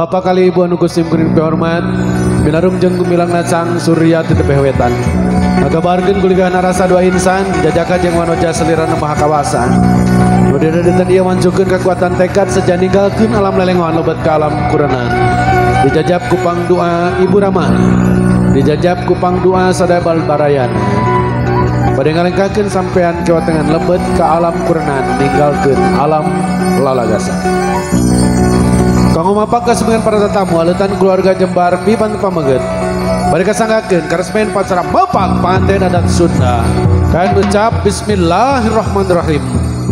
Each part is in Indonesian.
Bapak kali ibu anu kusim kuring hormat binarung jeung gumilang nacang surya ti tebeh wetan ngabarkeun kuligahan rasa dua insan jajaka jeung wanoja selirana maha kawasan nu diredetan ieu mancukeun kekuatan tekad saja ninggalkeun alam lelengohan lebet ka alam kurenan dijajab kupang doa ibu Rama dijajab kupang doa sadaya barayan pada ngalengkakeun sampean kewatengan lebet ka alam kurenan ninggalkeun alam lalagasan. Kanggo mapak kasebengan para tetamu aleutan keluarga Jembar pipan pameget bari kasanggakeun karesmen pacara mapak panganten adat Sunda kain ucap bismillahirrahmanirrahim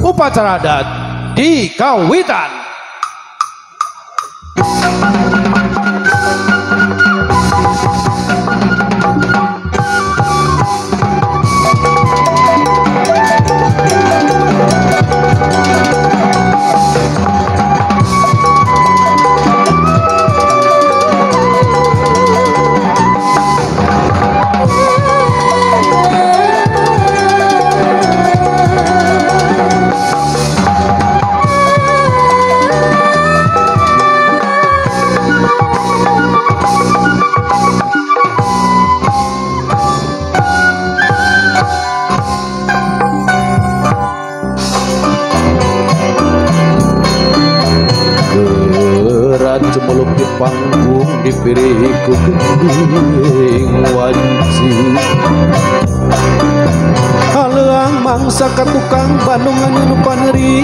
upacara adat dikawitan. Cemuluk di panggung dipiriku geuning wanci haleang mangsa ka tukang Bandung anu paneri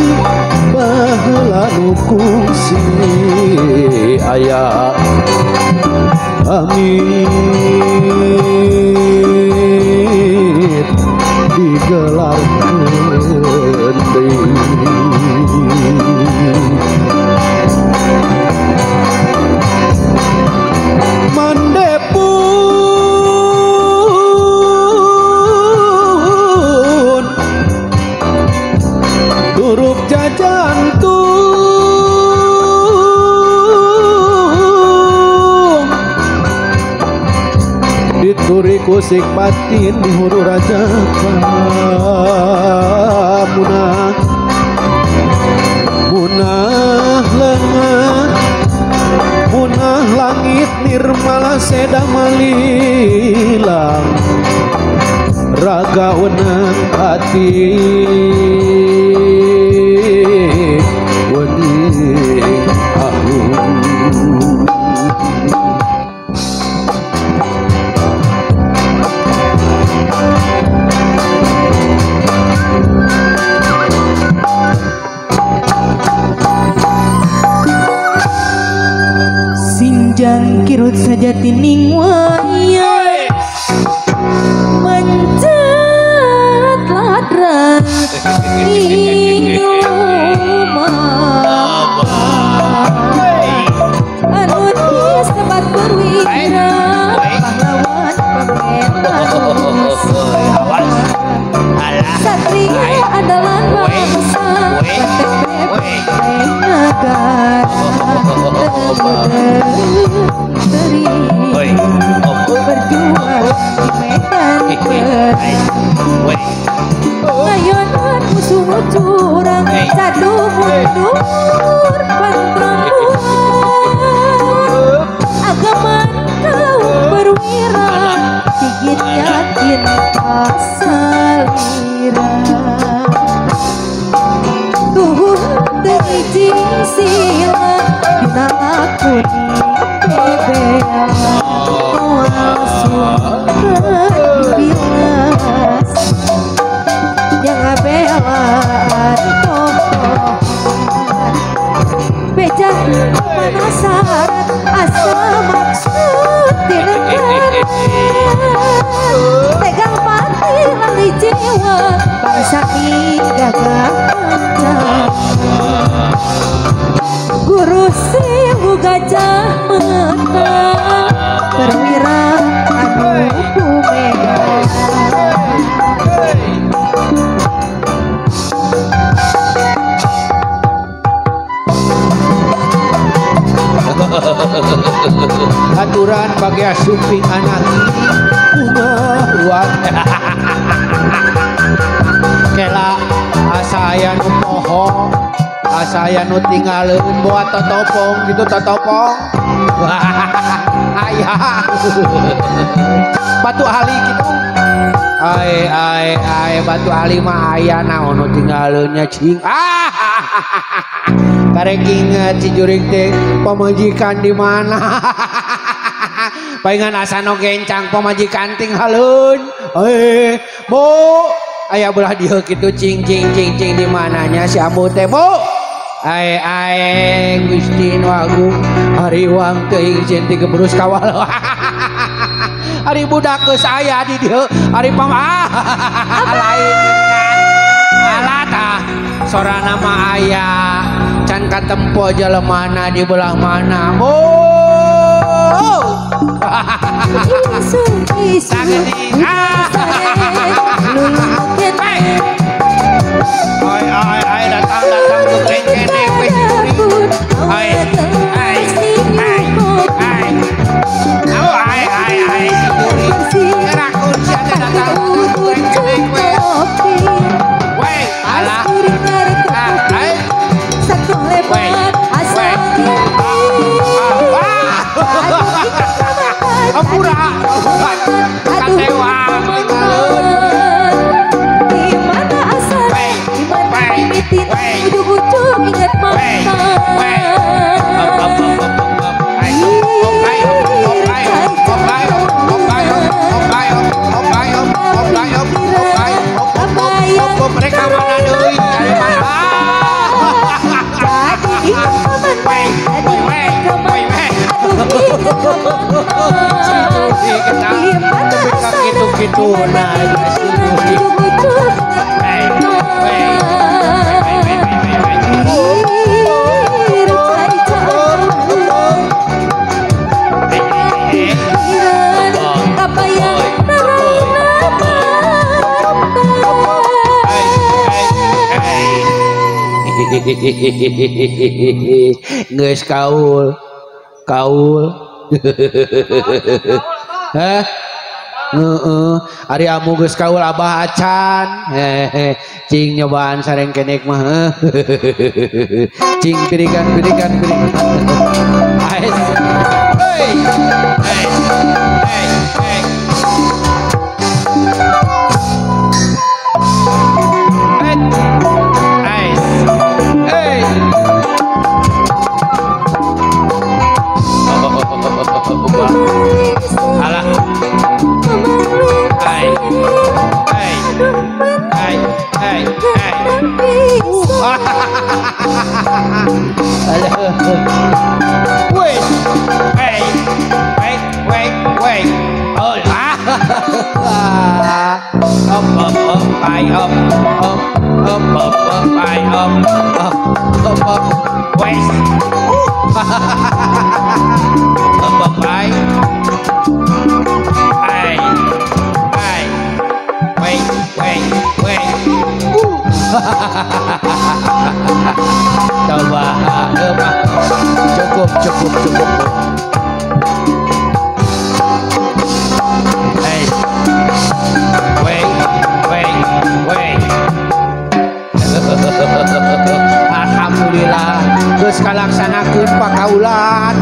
baheula nu kungsi aya amit digelarkeun deui mandepun turuk jajantung dituri kusik batin di huru raja munah munah lengah munah langit nirmala seda malilang raga wenang hati wening ahung sinjang kirut saja tining wayang mencet ladran ing lumah anu disebat perwira pahlawan pembebasan satria adalah bangsa benteng negara berjuang di medan ngayonan musuh curang cadu mundur pantrang buang agaman kaum perwira gigit yakin pasalira tuhun terijing sila dina lakuni bebel bilas yang abelan beja pemanasan asa maksud dilengan tegang mati lali jiwa bangsa gagah kencang guru siwu gajah menang perwira anu kumega aturan bagi asuping anak buat kela asa aya nu poho asa aya nu tinggaleun buat totopong gitu totopong. Aya. Batu ali gitu. Ai batu ali mah aya naon nu tinggaleunnya cing. Karek inget si jurig teh pamajikan di mana. Paingan asa no gencang pamajikan tinggaleun. Bu, aya belah dieu kitu cing di mananya si ambu teh, Bu? Gusti nu agung hariwang teuing izin ti gebrus kawal. Ari budak geus aya di dieu, ari lain alah tah sorana mah aya can katempo jelemana di belah mana. Bu. Sagening ai datang ke kene weh ai ngerakun siapa datang ke kene weh alah satu lebar asal Ampura katewa di mana asal di mana limitin ujung-ujung ingat mereka mana deui dari mana gitu nah geus kaul heh ari amu geus kaul abah acan cing nyobaan sareng kenek mah cing pirikan ais alah coba cukup alhamdulillah geus kalaksanakeun pakaulan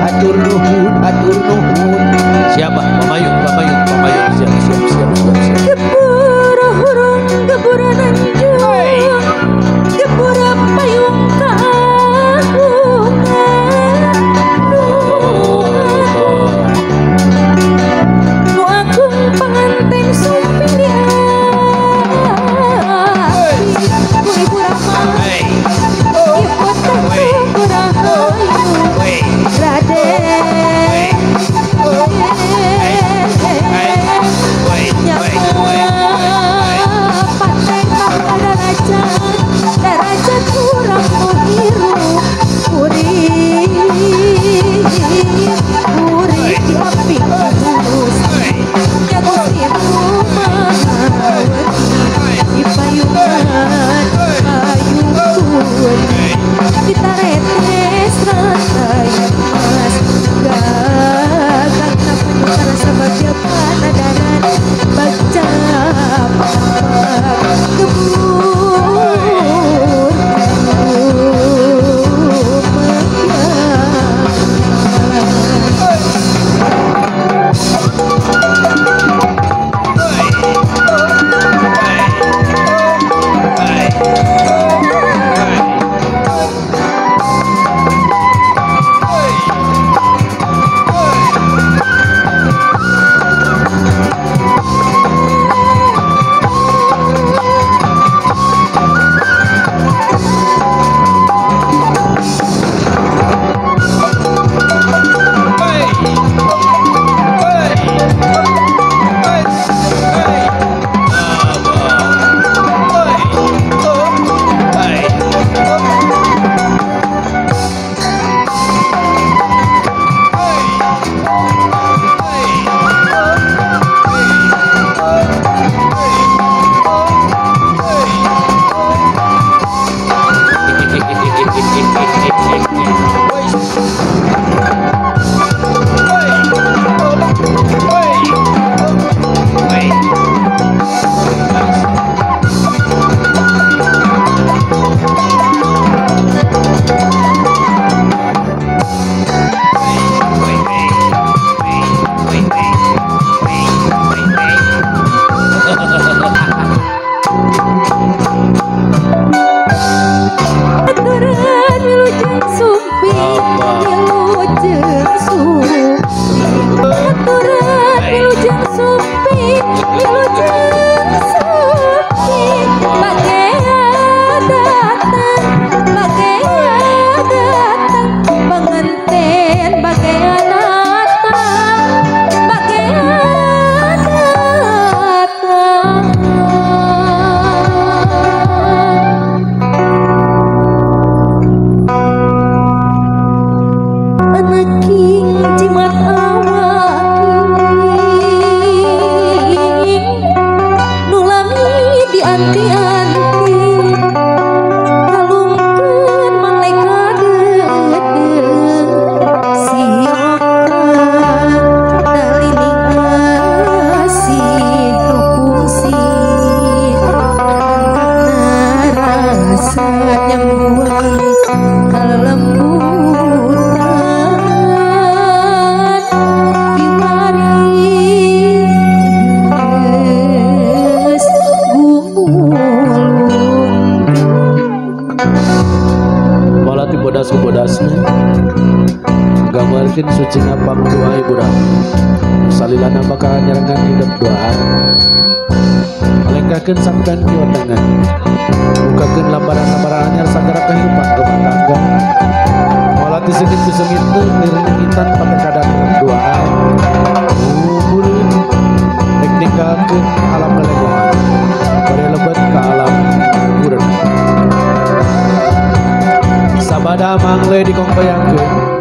atur nuhun siapa pamayun siap gepura hurung gepura nanjung gepura payung kagungan nu agung panganten sumpilian ibu rama ibu tangku rahayu raden makin suci ngapang doa ibu dah salilana bakal nyerangan hidup doa alengkakeun sampean kieu tangan bukakeun lambaran-lambaran anyar sagara kehidupan rumah tangga walati sedikit disengit ngiringitan pada kadang doa umulin teknikakeun alam lelegohan bari lebat ka alam urang sabada mangle dikongkoyangkeun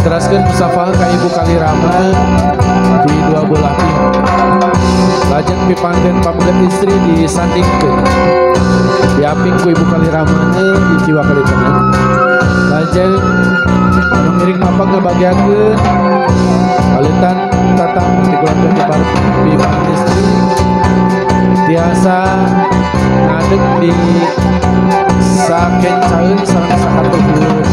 diteraskan musafah ka ibu Kalirama di dua belah pihak lajeng pipanggen pamgen istri disandingkeun diaping ku ibu Kalirama di jiwa kali tengah lajeng anu ngiring mapang ngabagiakeun kalitan tatang dikeluarkan di pipang istri biasa ngadeg di sakencaeun sareng sakatuhun